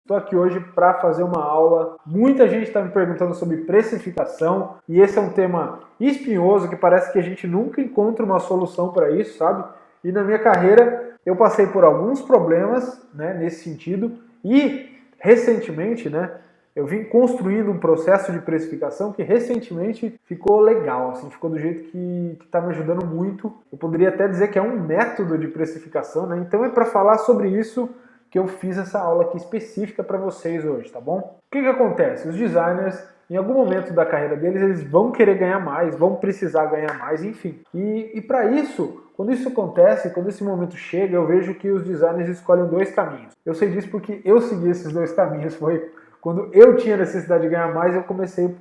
Estou aqui hoje para fazer uma aula. Muita gente está me perguntando sobre precificação e esse é um tema espinhoso que parece que a gente nunca encontra uma solução para isso, sabe? E na minha carreira eu passei por alguns problemas, né, nesse sentido e recentemente, né, eu vim construindo um processo de precificação que recentemente ficou legal, assim, ficou do jeito que está me ajudando muito. Eu poderia até dizer que é um método de precificação, né? Então é para falar sobre isso que eu fiz essa aula aqui específica para vocês hoje, tá bom? O que acontece? Os designers, em algum momento da carreira deles, eles vão querer ganhar mais, vão precisar ganhar mais, enfim. E para isso, quando isso acontece, quando esse momento chega, eu vejo que os designers escolhem dois caminhos. Eu sei disso porque eu segui esses dois caminhos, foi quando eu tinha necessidade de ganhar mais, eu comecei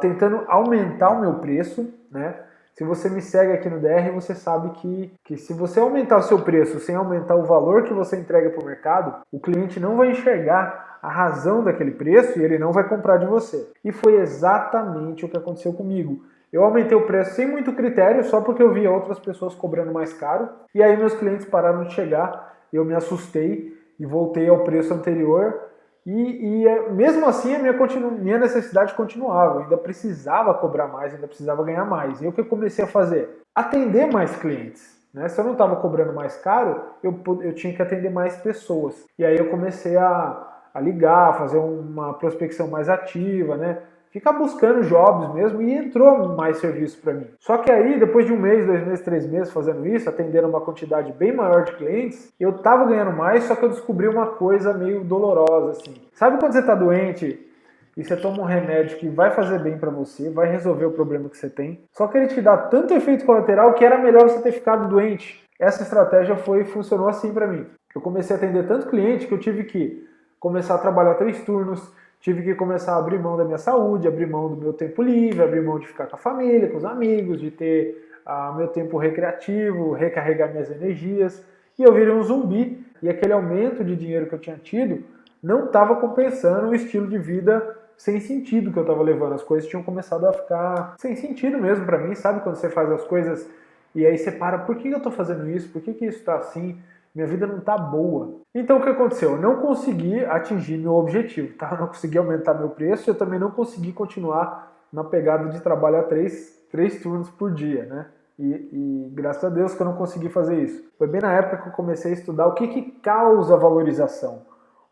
tentando aumentar o meu preço, né? Se você me segue aqui no DR, você sabe que se você aumentar o seu preço sem aumentar o valor que você entrega para o mercado, o cliente não vai enxergar a razão daquele preço e ele não vai comprar de você. E foi exatamente o que aconteceu comigo. Eu aumentei o preço sem muito critério, só porque eu via outras pessoas cobrando mais caro, e aí meus clientes pararam de chegar, eu me assustei e voltei ao preço anterior. E mesmo assim a minha necessidade continuava, eu ainda precisava cobrar mais, ainda precisava ganhar mais. E o que eu comecei a fazer? Atender mais clientes. Né? Se eu não estava cobrando mais caro, eu tinha que atender mais pessoas. E aí eu comecei a ligar, fazer uma prospecção mais ativa, né? Ficar buscando jobs mesmo e entrou mais serviço para mim. Só que aí, depois de 1 mês, 2 meses, 3 meses fazendo isso, atendendo uma quantidade bem maior de clientes, eu tava ganhando mais, só que eu descobri uma coisa meio dolorosa, assim. Sabe quando você tá doente e você toma um remédio que vai fazer bem para você, vai resolver o problema que você tem, só que ele te dá tanto efeito colateral que era melhor você ter ficado doente. Essa estratégia funcionou assim para mim. Eu comecei a atender tanto cliente que eu tive que começar a trabalhar 3 turnos, tive que começar a abrir mão da minha saúde, abrir mão do meu tempo livre, abrir mão de ficar com a família, com os amigos, de ter meu tempo recreativo, recarregar minhas energias. E eu virei um zumbi e aquele aumento de dinheiro que eu tinha tido não estava compensando o estilo de vida sem sentido que eu estava levando. As coisas tinham começado a ficar sem sentido mesmo para mim, sabe? Quando você faz as coisas e aí você para, por que eu estou fazendo isso? Por que isso está assim? Minha vida não está boa. Então o que aconteceu? Eu não consegui atingir meu objetivo, tá? Eu não consegui aumentar meu preço e eu também não consegui continuar na pegada de trabalhar 3 turnos por dia, né? E graças a Deus que eu não consegui fazer isso. Foi bem na época que eu comecei a estudar o que causa valorização.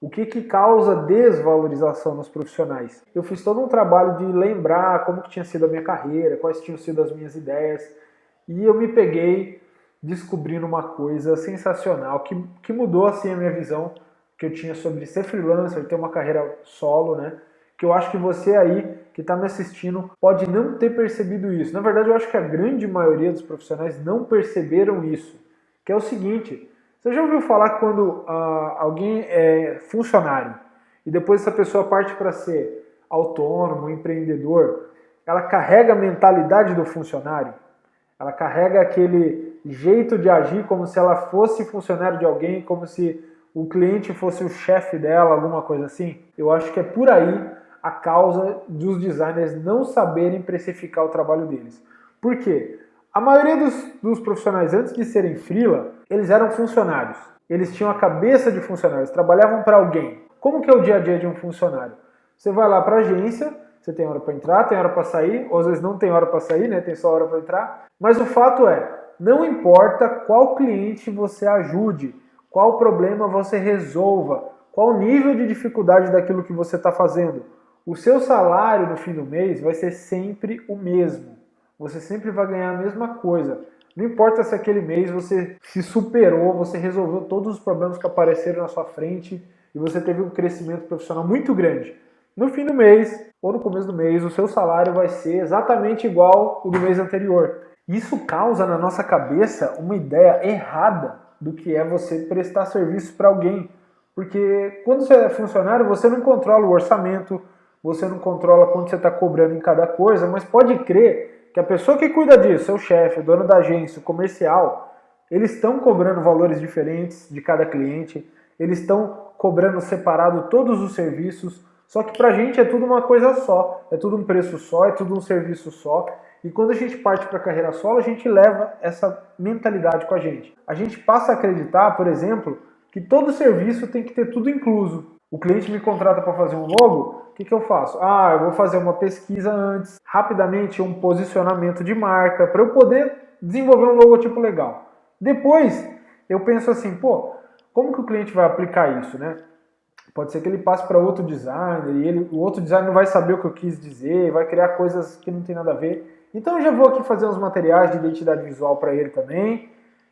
O que causa desvalorização nos profissionais. Eu fiz todo um trabalho de lembrar como que tinha sido a minha carreira, quais tinham sido as minhas ideias. E eu me peguei descobrindo uma coisa sensacional que mudou assim a minha visão que eu tinha sobre ser freelancer, ter uma carreira solo, né? Que eu acho que você aí que está me assistindo pode não ter percebido isso. Na verdade, eu acho que a grande maioria dos profissionais não perceberam isso. Que é o seguinte, você já ouviu falar que quando alguém é funcionário e depois essa pessoa parte para ser autônomo, empreendedor, ela carrega a mentalidade do funcionário? Ela carrega aquele jeito de agir como se ela fosse funcionário de alguém, como se o cliente fosse o chefe dela, alguma coisa assim. Eu acho que é por aí a causa dos designers não saberem precificar o trabalho deles. Por quê? A maioria dos profissionais, antes de serem freela, eles eram funcionários. Eles tinham a cabeça de funcionários, trabalhavam para alguém. Como que é o dia a dia de um funcionário? Você vai lá para a agência, você tem hora para entrar, tem hora para sair, ou às vezes não tem hora para sair, né? Tem só hora para entrar. Mas o fato é, não importa qual cliente você ajude, qual problema você resolva, qual nível de dificuldade daquilo que você está fazendo, o seu salário no fim do mês vai ser sempre o mesmo. Você sempre vai ganhar a mesma coisa. Não importa se aquele mês você se superou, você resolveu todos os problemas que apareceram na sua frente e você teve um crescimento profissional muito grande. No fim do mês, ou no começo do mês, o seu salário vai ser exatamente igual ao do mês anterior. Isso causa na nossa cabeça uma ideia errada do que é você prestar serviço para alguém. Porque quando você é funcionário, você não controla o orçamento, você não controla quanto você está cobrando em cada coisa, mas pode crer que a pessoa que cuida disso, seu chefe, o dono da agência, o comercial, eles estão cobrando valores diferentes de cada cliente, eles estão cobrando separado todos os serviços, só que pra gente é tudo uma coisa só, é tudo um preço só, é tudo um serviço só. E quando a gente parte para a carreira solo, a gente leva essa mentalidade com a gente. A gente passa a acreditar, por exemplo, que todo serviço tem que ter tudo incluso. O cliente me contrata para fazer um logo, o que eu faço? Eu vou fazer uma pesquisa antes, rapidamente um posicionamento de marca, para eu poder desenvolver um logotipo legal. Depois, eu penso assim, como que o cliente vai aplicar isso, né? Pode ser que ele passe para outro designer e o outro designer não vai saber o que eu quis dizer, vai criar coisas que não tem nada a ver. Então eu já vou aqui fazer uns materiais de identidade visual para ele também.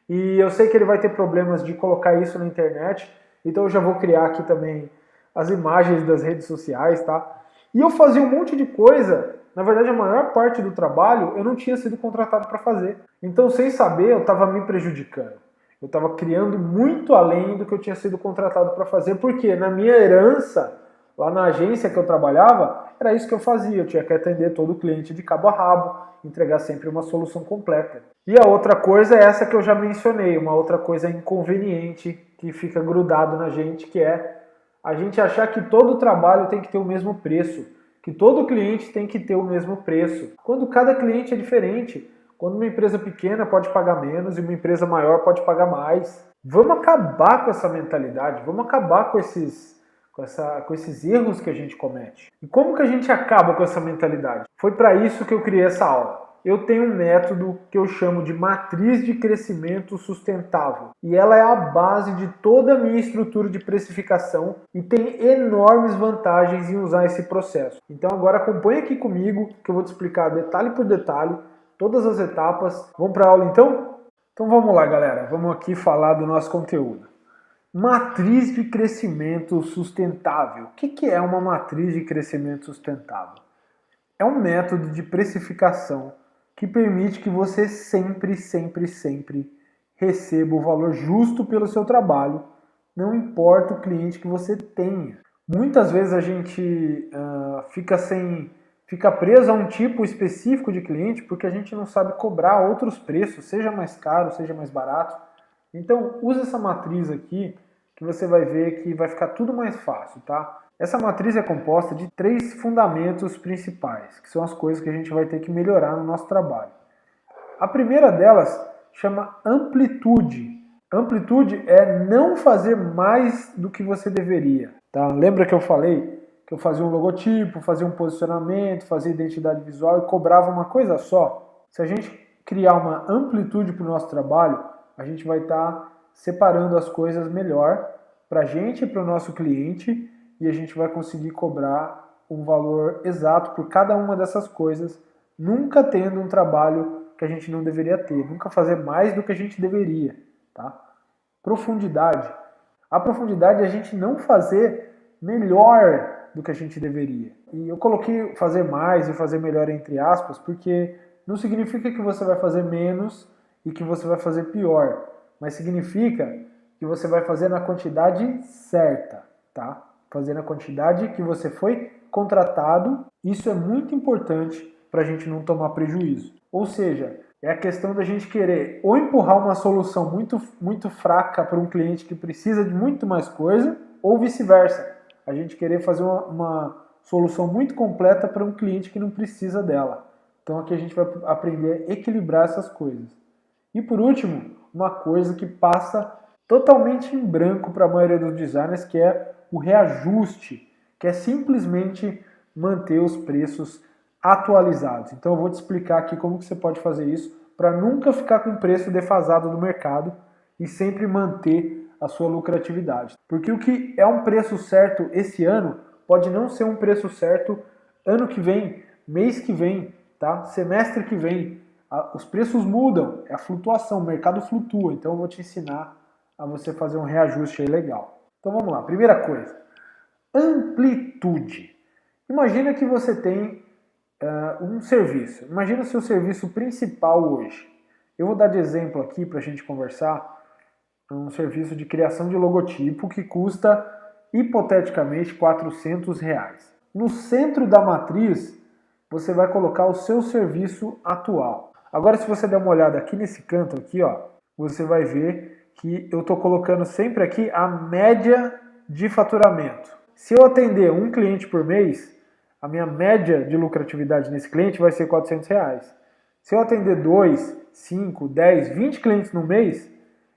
E eu sei que ele vai ter problemas de colocar isso na internet, então eu já vou criar aqui também as imagens das redes sociais, tá? E eu fazia um monte de coisa, na verdade a maior parte do trabalho eu não tinha sido contratado para fazer. Então sem saber eu estava me prejudicando. Eu estava criando muito além do que eu tinha sido contratado para fazer, porque na minha herança, lá na agência que eu trabalhava, era isso que eu fazia. Eu tinha que atender todo o cliente de cabo a rabo, entregar sempre uma solução completa. E a outra coisa é essa que eu já mencionei, uma outra coisa inconveniente que fica grudado na gente, que é a gente achar que todo trabalho tem que ter o mesmo preço, que todo cliente tem que ter o mesmo preço, quando cada cliente é diferente. Quando uma empresa pequena pode pagar menos e uma empresa maior pode pagar mais. Vamos acabar com essa mentalidade, vamos acabar com esses erros que a gente comete. E como que a gente acaba com essa mentalidade? Foi para isso que eu criei essa aula. Eu tenho um método que eu chamo de matriz de crescimento sustentável. E ela é a base de toda a minha estrutura de precificação e tem enormes vantagens em usar esse processo. Então agora acompanha aqui comigo que eu vou te explicar detalhe por detalhe todas as etapas. Vamos para a aula então? Então vamos lá, galera. Vamos aqui falar do nosso conteúdo. Matriz de crescimento sustentável. O que é uma matriz de crescimento sustentável? É um método de precificação que permite que você sempre receba o valor justo pelo seu trabalho, não importa o cliente que você tenha. Muitas vezes a gente fica preso a um tipo específico de cliente porque a gente não sabe cobrar outros preços, seja mais caro, seja mais barato. Então, use essa matriz aqui que você vai ver que vai ficar tudo mais fácil, tá? Essa matriz é composta de 3 fundamentos principais, que são as coisas que a gente vai ter que melhorar no nosso trabalho. A primeira delas chama amplitude. Amplitude é não fazer mais do que você deveria, tá? Lembra que eu falei que eu fazia um logotipo, fazia um posicionamento, fazia identidade visual e cobrava uma coisa só? Se a gente criar uma amplitude para o nosso trabalho, a gente vai estar separando as coisas melhor para a gente e para o nosso cliente e a gente vai conseguir cobrar um valor exato por cada uma dessas coisas, nunca tendo um trabalho que a gente não deveria ter, nunca fazer mais do que a gente deveria, tá? Profundidade. A profundidade é a gente não fazer melhor do que a gente deveria. E eu coloquei fazer mais e fazer melhor entre aspas, porque não significa que você vai fazer menos e que você vai fazer pior, mas significa que você vai fazer na quantidade certa, tá? Fazer na quantidade que você foi contratado. Isso é muito importante para a gente não tomar prejuízo. Ou seja, é a questão da gente querer ou empurrar uma solução muito fraca para um cliente que precisa de muito mais coisa, ou vice-versa. A gente querer fazer uma solução muito completa para um cliente que não precisa dela. Então aqui a gente vai aprender a equilibrar essas coisas. E por último, uma coisa que passa totalmente em branco para a maioria dos designers, que é o reajuste, que é simplesmente manter os preços atualizados. Então eu vou te explicar aqui como que você pode fazer isso para nunca ficar com o preço defasado do mercado e sempre manter a sua lucratividade. Porque o que é um preço certo esse ano pode não ser um preço certo ano que vem, mês que vem, tá? Semestre que vem. Os preços mudam, é a flutuação, o mercado flutua. Então eu vou te ensinar a você fazer um reajuste aí legal. Então vamos lá, primeira coisa, amplitude. Imagina que você tem um serviço. Imagina o seu serviço principal hoje. Eu vou dar de exemplo aqui para a gente conversar um serviço de criação de logotipo que custa hipoteticamente R$400. No centro da matriz você vai colocar o seu serviço atual. Agora se você der uma olhada aqui nesse canto aqui, ó, você vai ver que eu estou colocando sempre aqui a média de faturamento. Se eu atender um cliente por mês, a minha média de lucratividade nesse cliente vai ser R$400. Se eu atender 2, 5, 10, 20 clientes no mês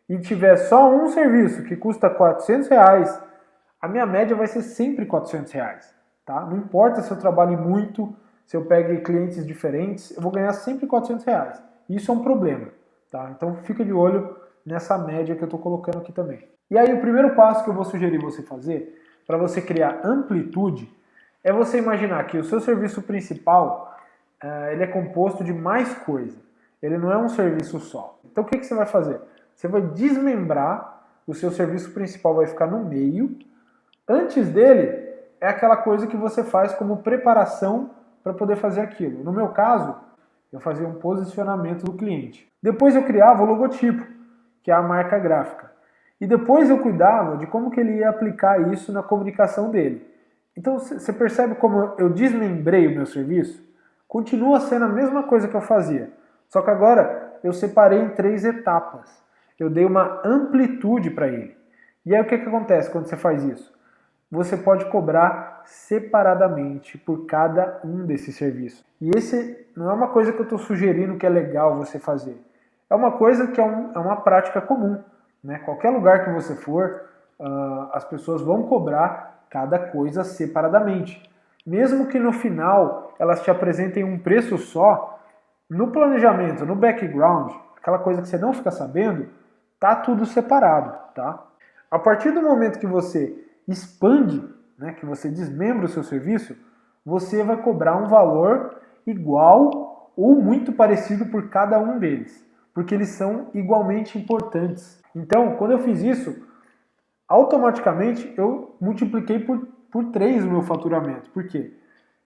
e tiver só um serviço que custa R$400, a minha média vai ser sempre R$ 400, tá? Não importa se eu trabalhe muito, se eu pegue clientes diferentes, eu vou ganhar sempre R$ 400. Isso é um problema, tá? Então fica de olho nessa média que eu estou colocando aqui também. E aí o primeiro passo que eu vou sugerir você fazer, para você criar amplitude, é você imaginar que o seu serviço principal, ele é composto de mais coisa. Ele não é um serviço só. Então o que você vai fazer? Você vai desmembrar, o seu serviço principal vai ficar no meio. Antes dele, é aquela coisa que você faz como preparação para poder fazer aquilo. No meu caso, eu fazia um posicionamento do cliente. Depois eu criava o logotipo, que é a marca gráfica. E depois eu cuidava de como que ele ia aplicar isso na comunicação dele. Então você percebe como eu desmembrei o meu serviço? Continua sendo a mesma coisa que eu fazia, só que agora eu separei em 3 etapas. Eu dei uma amplitude para ele. E aí o que acontece quando você faz isso? Você pode cobrar separadamente por cada um desses serviços. E esse não é uma coisa que eu estou sugerindo que é legal você fazer. É uma coisa que é uma prática comum, né? Qualquer lugar que você for, as pessoas vão cobrar cada coisa separadamente. Mesmo que no final elas te apresentem um preço só, no planejamento, no background, aquela coisa que você não fica sabendo, tá tudo separado, tá? A partir do momento que você expande, né, que você desmembra o seu serviço, você vai cobrar um valor igual ou muito parecido por cada um deles, porque eles são igualmente importantes. Então, quando eu fiz isso, automaticamente eu multipliquei por 3 o meu faturamento. Por quê?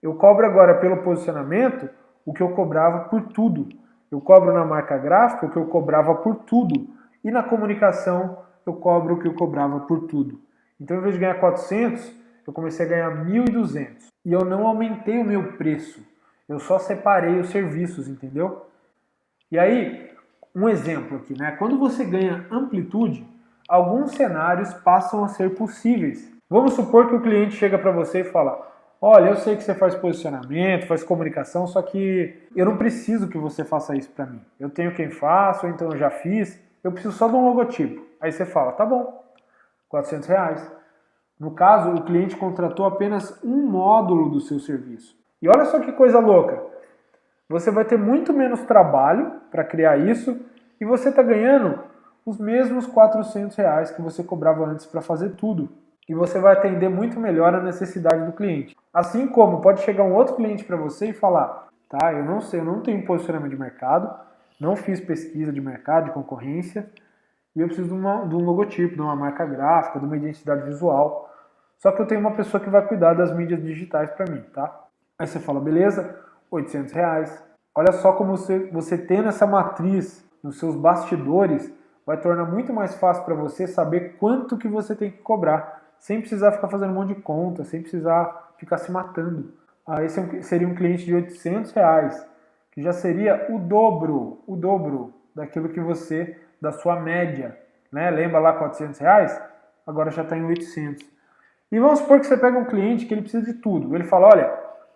Eu cobro agora pelo posicionamento o que eu cobrava por tudo. Eu cobro na marca gráfica o que eu cobrava por tudo. E na comunicação eu cobro o que eu cobrava por tudo. Então, em vez de ganhar 400, eu comecei a ganhar 1.200. E eu não aumentei o meu preço. Eu só separei os serviços, entendeu? E aí, um exemplo aqui, né? Quando você ganha amplitude, alguns cenários passam a ser possíveis. Vamos supor que o cliente chega para você e fala: olha, eu sei que você faz posicionamento, faz comunicação, só que eu não preciso que você faça isso para mim. Eu tenho quem faça, ou então eu já fiz, eu preciso só de um logotipo. Aí você fala: tá bom, R$ 400. No caso, o cliente contratou apenas um módulo do seu serviço. E olha só que coisa louca. Você vai ter muito menos trabalho para criar isso e você está ganhando os mesmos R$ 400 que você cobrava antes para fazer tudo. E você vai atender muito melhor a necessidade do cliente. Assim como pode chegar um outro cliente para você e falar: tá, eu não sei, eu não tenho posicionamento de mercado, não fiz pesquisa de mercado, de concorrência, e eu preciso de um logotipo, de uma marca gráfica, de uma identidade visual. Só que eu tenho uma pessoa que vai cuidar das mídias digitais para mim, tá? Aí você fala: beleza, R$ 800. Olha só como você tendo essa matriz nos seus bastidores, vai tornar muito mais fácil para você saber quanto que você tem que cobrar, sem precisar ficar fazendo um monte de conta, sem precisar ficar se matando. Esse seria um cliente de R$ 800, que já seria o dobro daquilo que você, da sua média, né? Lembra lá R$ 400? Agora já está em 800. E vamos supor que você pega um cliente que ele precisa de tudo. Ele fala: olha,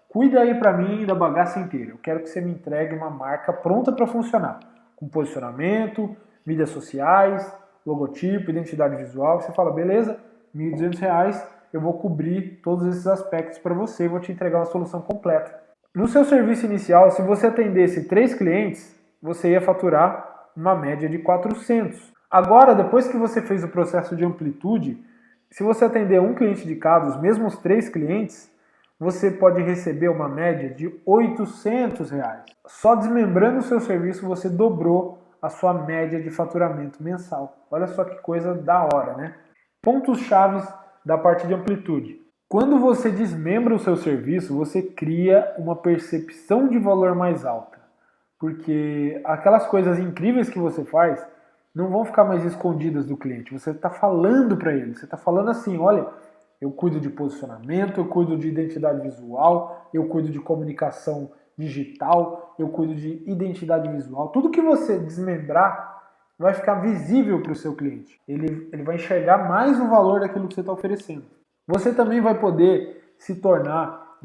cuida aí para mim da bagaça inteira. Eu quero que você me entregue uma marca pronta para funcionar, com posicionamento, mídias sociais, logotipo, identidade visual. Você fala: beleza, R$ 1.200, eu vou cobrir todos esses aspectos para você e vou te entregar uma solução completa. No seu serviço inicial, se você atendesse 3 clientes, você ia faturar uma média de 400. Agora, depois que você fez o processo de amplitude, se você atender um cliente de cada, os mesmos 3 clientes, você pode receber uma média de R$ 800. Só desmembrando o seu serviço, você dobrou a sua média de faturamento mensal. Olha só que coisa da hora, né? Pontos chaves da parte de amplitude. Quando você desmembra o seu serviço, você cria uma percepção de valor mais alta. Porque aquelas coisas incríveis que você faz não vão ficar mais escondidas do cliente. Você está falando para ele, você está falando assim: olha, eu cuido de posicionamento, eu cuido de identidade visual, eu cuido de comunicação digital, eu cuido de identidade visual. Tudo que você desmembrar vai ficar visível para o seu cliente. Ele vai enxergar mais o valor daquilo que você está oferecendo. Você também vai poder se tornar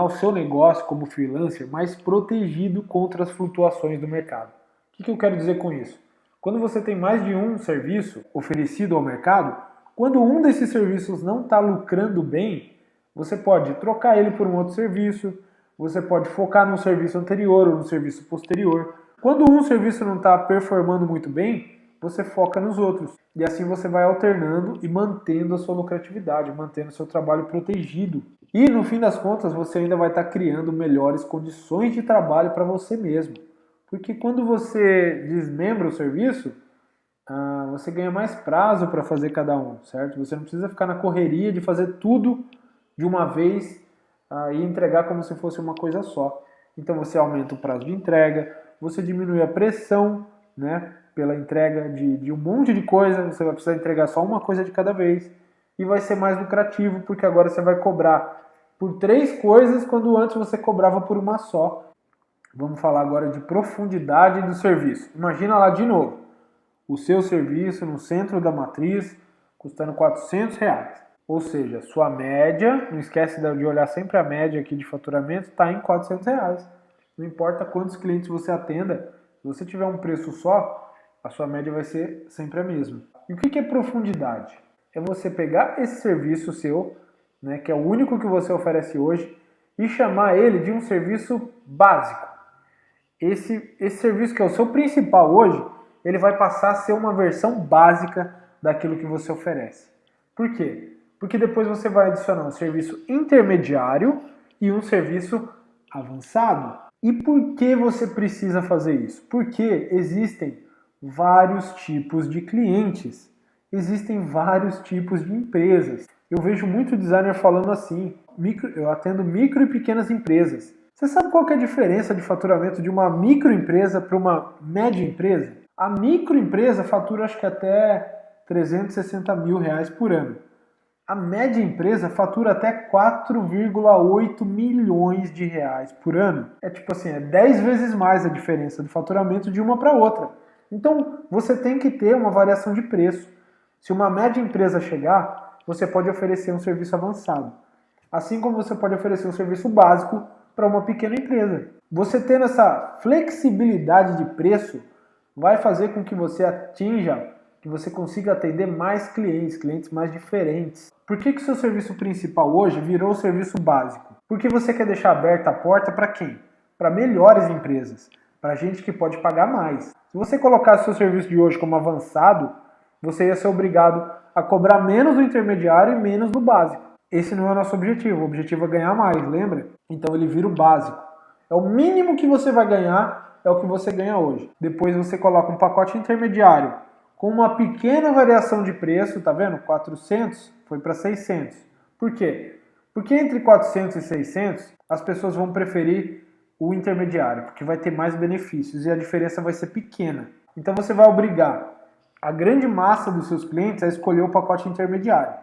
o seu negócio como freelancer mais protegido contra as flutuações do mercado. O que eu quero dizer com isso? Quando você tem mais de um serviço oferecido ao mercado, Quando um desses serviços não está lucrando bem, você pode trocar ele por um outro serviço, você pode focar no serviço anterior ou no serviço posterior. Quando um serviço não está performando muito bem, você foca nos outros. E assim você vai alternando e mantendo a sua lucratividade, mantendo o seu trabalho protegido. E no fim das contas, você ainda vai estar criando melhores condições de trabalho para você mesmo. Porque quando você desmembra o serviço, você ganha mais prazo para fazer cada um, certo? Você não precisa ficar na correria de fazer tudo de uma vez e entregar como se fosse uma coisa só. Então você aumenta o prazo de entrega, você diminui a pressão, né, pela entrega de um monte de coisa, você vai precisar entregar só uma coisa de cada vez e vai ser mais lucrativo, porque agora você vai cobrar por 3 coisas quando antes você cobrava por uma só. Vamos falar agora de profundidade do serviço. Imagina lá de novo, o seu serviço no centro da matriz custando R$400. Ou seja, sua média, não esquece de olhar sempre a média aqui de faturamento, está em R$400. Não importa quantos clientes você atenda, se você tiver um preço só, a sua média vai ser sempre a mesma. E o que é profundidade? É você pegar esse serviço seu, né, que é o único que você oferece hoje, e chamar ele de um serviço básico. Esse serviço que é o seu principal hoje, ele vai passar a ser uma versão básica daquilo que você oferece. Por quê? Porque depois você vai adicionar um serviço intermediário e um serviço avançado. E por que você precisa fazer isso? Porque existem vários tipos de clientes, existem vários tipos de empresas. Eu vejo muito designer falando assim, eu atendo micro e pequenas empresas. Você sabe qual que é a diferença de faturamento de uma microempresa para uma média empresa? A microempresa fatura acho que até R$360 mil por ano. A média empresa fatura até 4,8 milhões de reais por ano. É tipo assim, é 10 vezes mais a diferença de faturamento de uma para outra. Então, você tem que ter uma variação de preço. Se uma média empresa chegar, você pode oferecer um serviço avançado. Assim como você pode oferecer um serviço básico para uma pequena empresa. Você tendo essa flexibilidade de preço, vai fazer com que você que você consiga atender mais clientes mais diferentes. Por que o seu serviço principal hoje virou o serviço básico? Porque você quer deixar aberta a porta para quem? Para melhores empresas, para gente que pode pagar mais. Se você colocasse o seu serviço de hoje como avançado, você ia ser obrigado a cobrar menos do intermediário e menos do básico. Esse não é o nosso objetivo, o objetivo é ganhar mais, lembra? Então ele vira o básico. É o mínimo que você vai ganhar, é o que você ganha hoje. Depois você coloca um pacote intermediário com uma pequena variação de preço, tá vendo? 400 foi para 600. Por quê? Porque entre 400 e 600 as pessoas vão preferir o intermediário, porque vai ter mais benefícios e a diferença vai ser pequena. Então você vai obrigar a grande massa dos seus clientes a escolher o pacote intermediário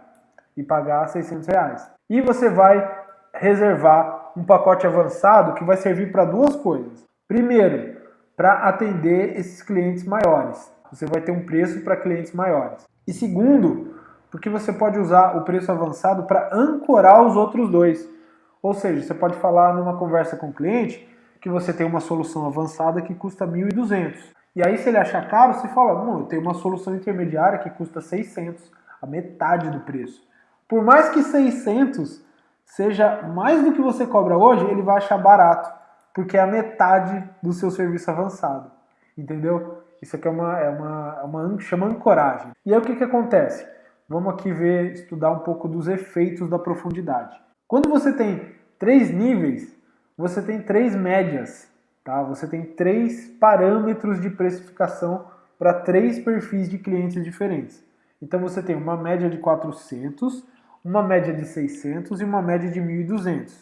e pagar R$600. E você vai reservar um pacote avançado que vai servir para 2 coisas. Primeiro, para atender esses clientes maiores. Você vai ter um preço para clientes maiores. E segundo, porque você pode usar o preço avançado para ancorar os outros 2. Ou seja, você pode falar numa conversa com o cliente que você tem uma solução avançada que custa 1.200. E aí se ele achar caro, você fala, eu tenho uma solução intermediária que custa 600, a metade do preço. Por mais que 600 seja mais do que você cobra hoje, ele vai achar barato, porque é a metade do seu serviço avançado. Entendeu? Isso aqui chama ancoragem. E aí o que acontece? Vamos aqui estudar um pouco dos efeitos da profundidade. Quando você tem 3 níveis, você tem 3 médias, tá? Você tem 3 parâmetros de precificação para 3 perfis de clientes diferentes. Então você tem uma média de 400, uma média de 600 e uma média de 1.200.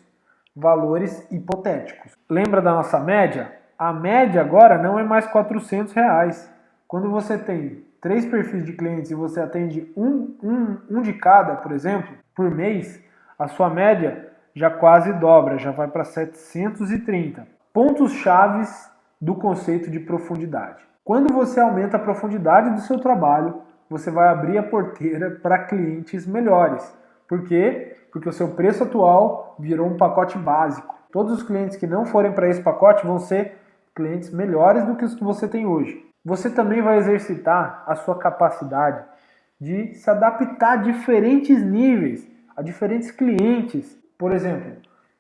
Valores hipotéticos. Lembra da nossa média? A média agora não é mais R$400. Quando você tem 3 perfis de clientes e você atende um de cada, por exemplo, por mês, a sua média já quase dobra, já vai para 730. Pontos chaves do conceito de profundidade. Quando você aumenta a profundidade do seu trabalho, você vai abrir a porteira para clientes melhores. Por quê? Porque o seu preço atual virou um pacote básico. Todos os clientes que não forem para esse pacote vão ser clientes melhores do que os que você tem hoje. Você também vai exercitar a sua capacidade de se adaptar a diferentes níveis, a diferentes clientes. Por exemplo,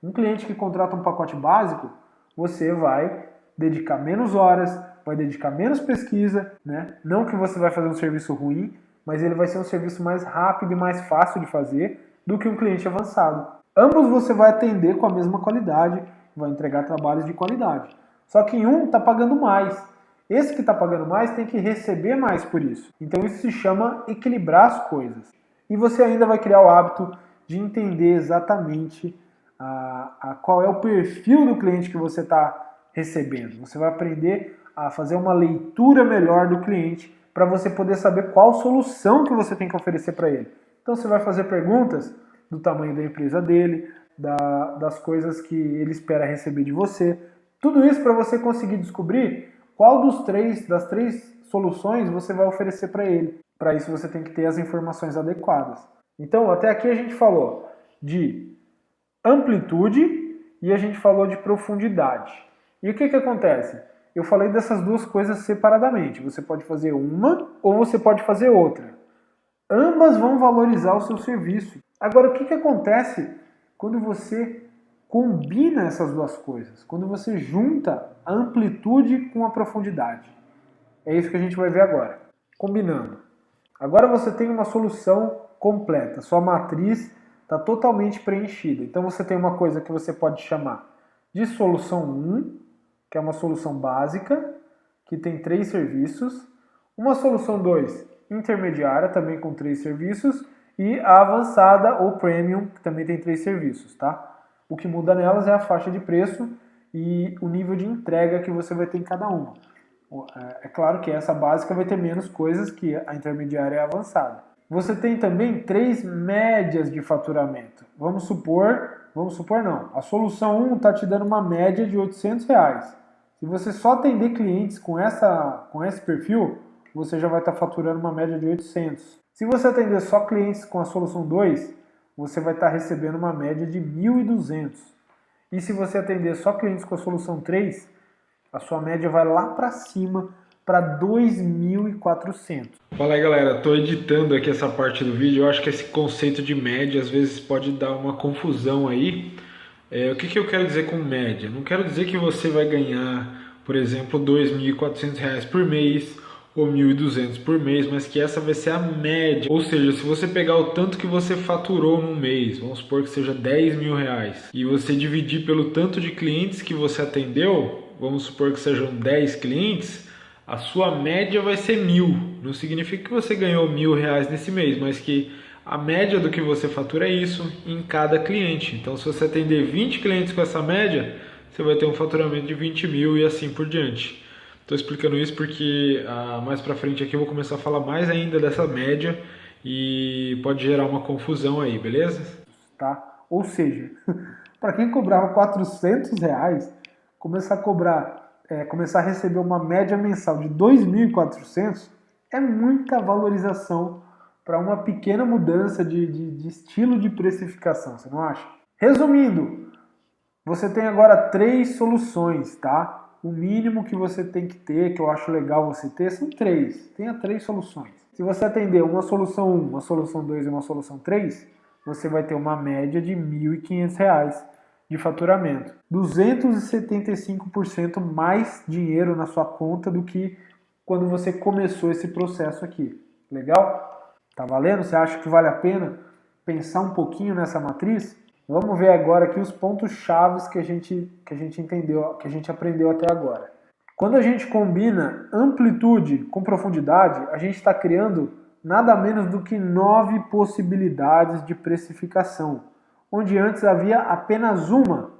um cliente que contrata um pacote básico, você vai dedicar menos horas, vai dedicar menos pesquisa, né? Não que você vai fazer um serviço ruim, mas ele vai ser um serviço mais rápido e mais fácil de fazer do que um cliente avançado. Ambos você vai atender com a mesma qualidade, vai entregar trabalhos de qualidade. Só que um está pagando mais. Esse que está pagando mais tem que receber mais por isso. Então isso se chama equilibrar as coisas. E você ainda vai criar o hábito de entender exatamente qual é o perfil do cliente que você está recebendo. Você vai aprender a fazer uma leitura melhor do cliente para você poder saber qual solução que você tem que oferecer para ele. Então você vai fazer perguntas do tamanho da empresa dele, das coisas que ele espera receber de você. Tudo isso para você conseguir descobrir qual das três soluções você vai oferecer para ele. Para isso você tem que ter as informações adequadas. Então até aqui a gente falou de amplitude e a gente falou de profundidade. E o que acontece? Eu falei dessas duas coisas separadamente. Você pode fazer uma ou você pode fazer outra. Ambas vão valorizar o seu serviço. Agora, o que acontece quando você combina essas duas coisas? Quando você junta a amplitude com a profundidade? É isso que a gente vai ver agora. Combinando. Agora você tem uma solução completa. Sua matriz está totalmente preenchida. Então você tem uma coisa que você pode chamar de solução 1, que é uma solução básica, que tem 3 serviços. Uma solução 2, intermediária, também com 3 serviços. E a avançada ou premium, que também tem 3 serviços, tá? O que muda nelas é a faixa de preço e o nível de entrega que você vai ter em cada uma. É claro que essa básica vai ter menos coisas que a intermediária e a avançada. Você tem também 3 médias de faturamento. Vamos supor não. A solução 1 está te dando uma média de R$800. Se você só atender clientes com esse perfil, você já vai estar faturando uma média de 800. Se você atender só clientes com a solução 2, você vai estar recebendo uma média de 1.200. E se você atender só clientes com a solução 3, a sua média vai lá para cima, para 2.400. Fala aí galera, estou editando aqui essa parte do vídeo. Eu acho que esse conceito de média às vezes pode dar uma confusão aí. O que eu quero dizer com média? Não quero dizer que você vai ganhar, por exemplo, R$2.400 por mês ou 1.200 por mês, mas que essa vai ser a média. Ou seja, se você pegar o tanto que você faturou no mês, vamos supor que seja R$10.000, e você dividir pelo tanto de clientes que você atendeu, vamos supor que sejam 10 clientes, a sua média vai ser 1.000. Não significa que você ganhou R$1.000 nesse mês, mas que a média do que você fatura é isso em cada cliente. Então, se você atender 20 clientes com essa média, você vai ter um faturamento de 20.000 e assim por diante. Estou explicando isso porque mais para frente aqui eu vou começar a falar mais ainda dessa média e pode gerar uma confusão aí, beleza? Tá? Ou seja, para quem cobrava R$400, começar a receber uma média mensal de 2.400 é muita valorização para uma pequena mudança de estilo de precificação, você não acha? Resumindo, você tem agora 3 soluções, tá? O mínimo que você tem que ter, que eu acho legal você ter, são 3. Tenha 3 soluções. Se você atender uma solução 1, uma solução 2 e uma solução 3, você vai ter uma média de R$1.500 de faturamento. 275% mais dinheiro na sua conta do que quando você começou esse processo aqui. Legal? Tá valendo? Você acha que vale a pena pensar um pouquinho nessa matriz? Vamos ver agora aqui os pontos chaves que a gente entendeu, que a gente aprendeu até agora. Quando a gente combina amplitude com profundidade, a gente está criando nada menos do que 9 possibilidades de precificação, onde antes havia apenas uma.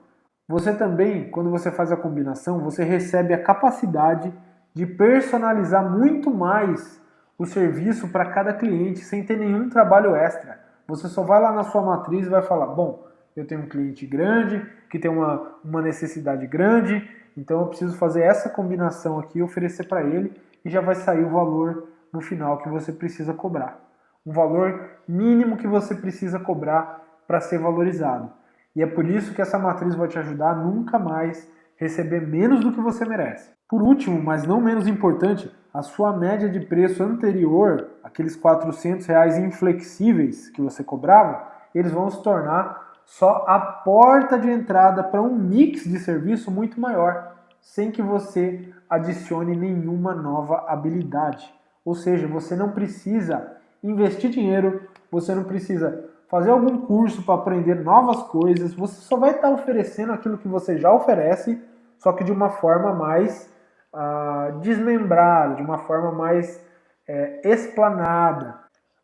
Você também, quando você faz a combinação, você recebe a capacidade de personalizar muito mais o serviço para cada cliente, sem ter nenhum trabalho extra. Você só vai lá na sua matriz e vai falar, bom, eu tenho um cliente grande, que tem uma necessidade grande, então eu preciso fazer essa combinação aqui, oferecer para ele, e já vai sair o valor no final que você precisa cobrar. Um valor mínimo que você precisa cobrar para ser valorizado. E é por isso que essa matriz vai te ajudar a nunca mais receber menos do que você merece. Por último, mas não menos importante, a sua média de preço anterior, aqueles R$ 400 inflexíveis que você cobrava, eles vão se tornar só a porta de entrada para um mix de serviço muito maior, sem que você adicione nenhuma nova habilidade. Ou seja, você não precisa investir dinheiro, você não precisa fazer algum curso para aprender novas coisas, você só vai estar oferecendo aquilo que você já oferece, só que de uma forma mais desmembrada, de uma forma mais explanada.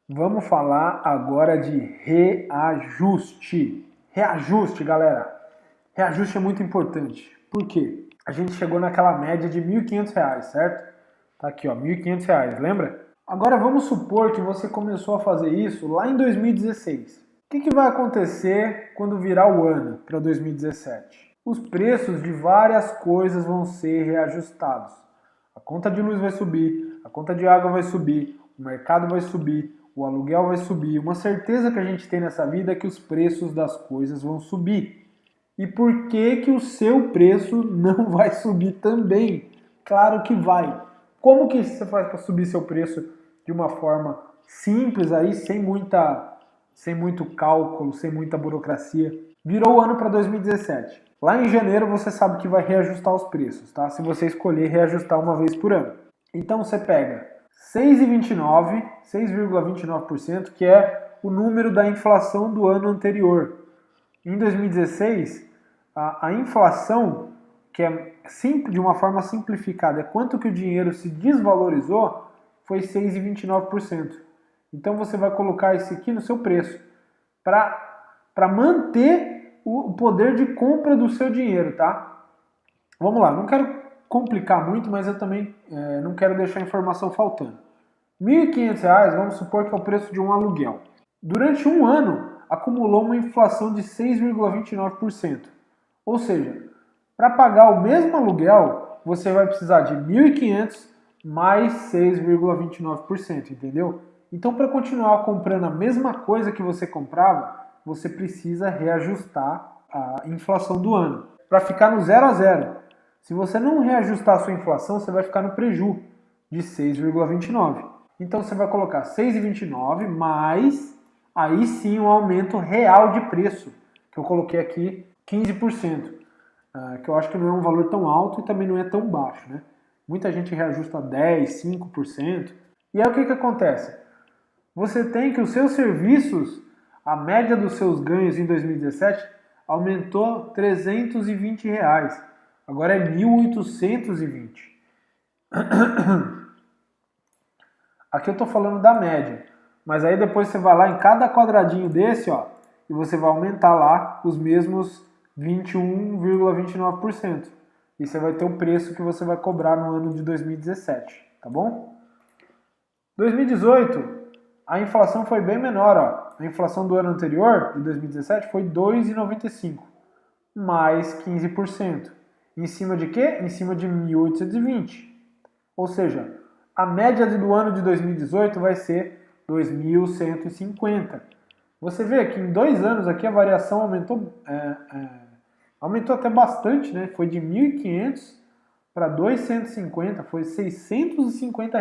Vamos falar agora de reajuste. Reajuste, galera. Reajuste é muito importante. Por quê? A gente chegou naquela média de R$ 1.500, certo? Tá aqui, ó, R$ 1.500, lembra? Agora vamos supor que você começou a fazer isso lá em 2016. O que vai acontecer quando virar o ano para 2017? Os preços de várias coisas vão ser reajustados. A conta de luz vai subir, a conta de água vai subir, o mercado vai subir, o aluguel vai subir. Uma certeza que a gente tem nessa vida é que os preços das coisas vão subir. E por que o seu preço não vai subir também? Claro que vai. Como que você faz para subir seu preço de uma forma simples aí, sem muito cálculo, sem muita burocracia? Virou o ano para 2017. Lá em janeiro você sabe que vai reajustar os preços, tá? Se você escolher reajustar uma vez por ano. Então você pega 6,29%, que é o número da inflação do ano anterior. Em 2016, a inflação, que é de uma forma simplificada, é quanto que o dinheiro se desvalorizou, foi 6,29%. Então você vai colocar isso aqui no seu preço, para manter o poder de compra do seu dinheiro, tá? Vamos lá, não quero complicar muito, mas eu também não quero deixar a informação faltando. R$ 1.500, vamos supor que é o preço de um aluguel. Durante um ano, acumulou uma inflação de 6,29%. Ou seja, para pagar o mesmo aluguel, você vai precisar de R$ 1.500 mais 6,29%, entendeu? Então, para continuar comprando a mesma coisa que você comprava, você precisa reajustar a inflação do ano, para ficar no 0 a 0. Se você não reajustar a sua inflação, você vai ficar no preju de 6,29. Então você vai colocar 6,29 mais, aí sim, um aumento real de preço, que eu coloquei aqui 15%, que eu acho que não é um valor tão alto e também não é tão baixo, né? Muita gente reajusta 10%, 5%. E aí o que acontece? Você tem que os seus serviços, a média dos seus ganhos em 2017 aumentou R$ 320. Agora é 1.820. Aqui eu estou falando da média. Mas aí depois você vai lá em cada quadradinho desse, ó, e você vai aumentar lá os mesmos 21,29%. E você vai ter o preço que você vai cobrar no ano de 2017, tá bom? 2018, a inflação foi bem menor, ó. A inflação do ano anterior, de 2017, foi 2,95, mais 15%. Em cima de quê? Em cima de 1.820. Ou seja, a média do ano de 2018 vai ser 2.150. Você vê que em 2 anos aqui a variação aumentou até bastante, né? Foi de 1.500 para 250, foi R$ 650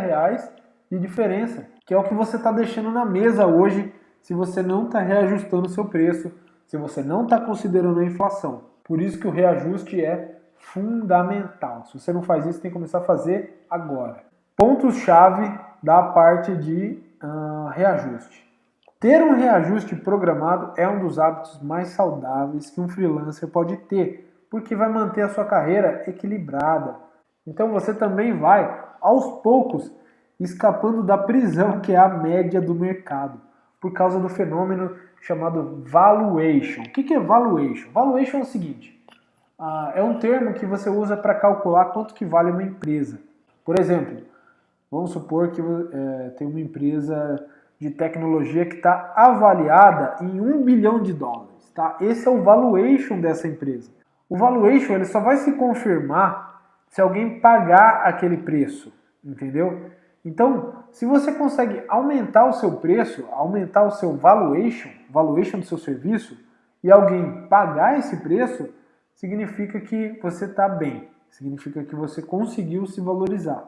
de diferença, que é o que você está deixando na mesa hoje se você não está reajustando o seu preço, se você não está considerando a inflação. Por isso que o reajuste é fundamental. Se você não faz isso, tem que começar a fazer agora. Pontos-chave da parte de reajuste. Ter um reajuste programado é um dos hábitos mais saudáveis que um freelancer pode ter, porque vai manter a sua carreira equilibrada. Então você também vai, aos poucos, escapando da prisão que é a média do mercado, por causa do fenômeno chamado valuation. O que é valuation? Valuation é o seguinte, é um termo que você usa para calcular quanto que vale uma empresa. Por exemplo, vamos supor que tem uma empresa de tecnologia que está avaliada em $1 bilhão. Tá? Esse é o valuation dessa empresa. O valuation ele só vai se confirmar se alguém pagar aquele preço, entendeu? Então, se você consegue aumentar o seu preço, aumentar o seu valuation do seu serviço, e alguém pagar esse preço, significa que você está bem, significa que você conseguiu se valorizar.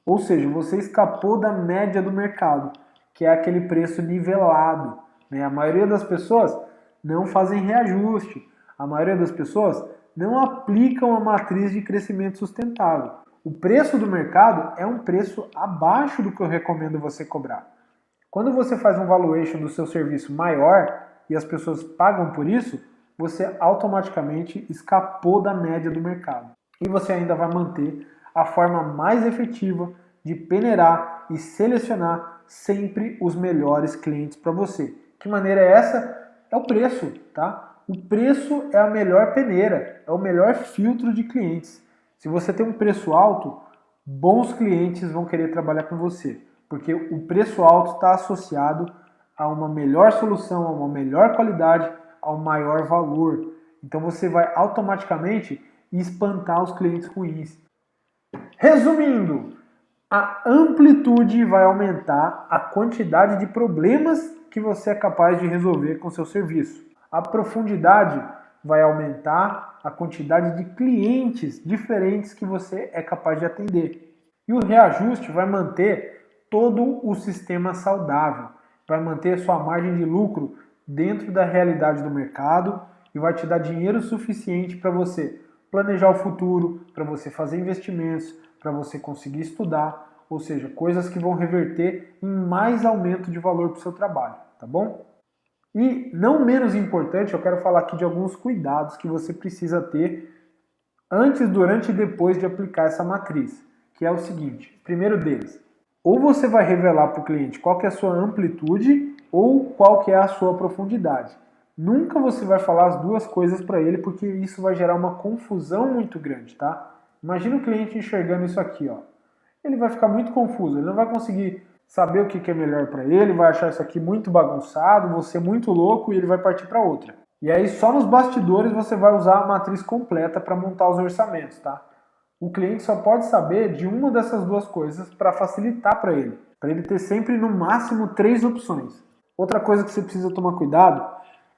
Ou seja, você escapou da média do mercado, que é aquele preço nivelado, né? A maioria das pessoas não fazem reajuste, a maioria das pessoas não aplicam a matriz de crescimento sustentável. O preço do mercado é um preço abaixo do que eu recomendo você cobrar. Quando você faz um valuation do seu serviço maior e as pessoas pagam por isso, você automaticamente escapou da média do mercado. E você ainda vai manter a forma mais efetiva de peneirar e selecionar sempre os melhores clientes para você. Que maneira é essa? É o preço, tá? O preço é a melhor peneira, é o melhor filtro de clientes. Se você tem um preço alto, bons clientes vão querer trabalhar com você, porque o preço alto está associado a uma melhor solução, a uma melhor qualidade, ao maior valor. Então você vai automaticamente espantar os clientes ruins. Resumindo, a amplitude vai aumentar a quantidade de problemas que você é capaz de resolver com seu serviço. A profundidade vai aumentar a quantidade de clientes diferentes que você é capaz de atender. E o reajuste vai manter todo o sistema saudável, vai manter sua margem de lucro dentro da realidade do mercado e vai te dar dinheiro suficiente para você planejar o futuro, para você fazer investimentos, para você conseguir estudar, ou seja, coisas que vão reverter em mais aumento de valor para o seu trabalho, tá bom? E não menos importante, eu quero falar aqui de alguns cuidados que você precisa ter antes, durante e depois de aplicar essa matriz, que é o seguinte: primeiro deles, ou você vai revelar para o cliente qual que é a sua amplitude ou qual que é a sua profundidade. Nunca você vai falar as duas coisas para ele, porque isso vai gerar uma confusão muito grande, tá? Imagina o cliente enxergando isso aqui, ó. Ele vai ficar muito confuso, ele não vai conseguir saber o que é melhor para ele, vai achar isso aqui muito bagunçado, você muito louco e ele vai partir para outra. E aí só nos bastidores você vai usar a matriz completa para montar os orçamentos, tá? O cliente só pode saber de uma dessas duas coisas para facilitar para ele ter sempre no máximo 3 opções. Outra coisa que você precisa tomar cuidado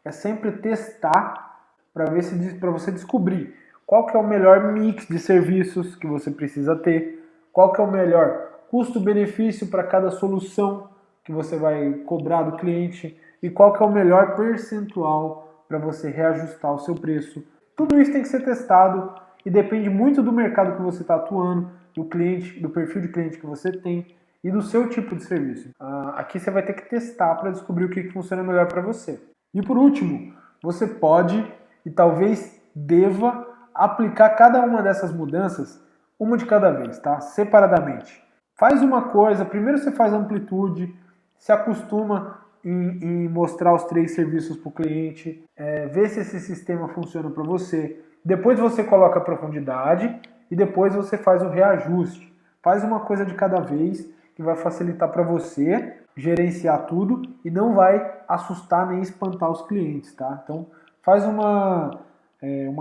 é sempre testar para você descobrir qual que é o melhor mix de serviços que você precisa ter, qual que é o melhor custo-benefício para cada solução que você vai cobrar do cliente e qual que é o melhor percentual para você reajustar o seu preço. Tudo isso tem que ser testado e depende muito do mercado que você está atuando, do cliente, do perfil de cliente que você tem e do seu tipo de serviço. Aqui você vai ter que testar para descobrir o que funciona melhor para você. E por último, você pode e talvez deva aplicar cada uma dessas mudanças, uma de cada vez, tá? Separadamente. Faz uma coisa, primeiro você faz a amplitude, se acostuma em mostrar os 3 serviços para o cliente, vê se esse sistema funciona para você. Depois você coloca a profundidade e depois você faz o reajuste. Faz uma coisa de cada vez que vai facilitar para você gerenciar tudo e não vai assustar nem espantar os clientes, tá? Então faz uma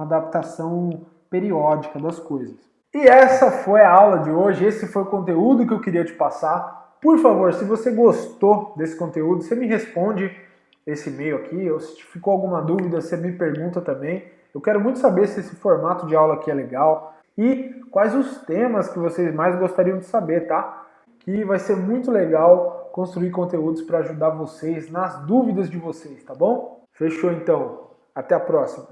adaptação periódica das coisas. E essa foi a aula de hoje, esse foi o conteúdo que eu queria te passar. Por favor, se você gostou desse conteúdo, você me responde esse e-mail aqui, ou se ficou alguma dúvida, você me pergunta também. Eu quero muito saber se esse formato de aula aqui é legal e quais os temas que vocês mais gostariam de saber, tá? Que vai ser muito legal construir conteúdos para ajudar vocês nas dúvidas de vocês, tá bom? Fechou então. Até a próxima.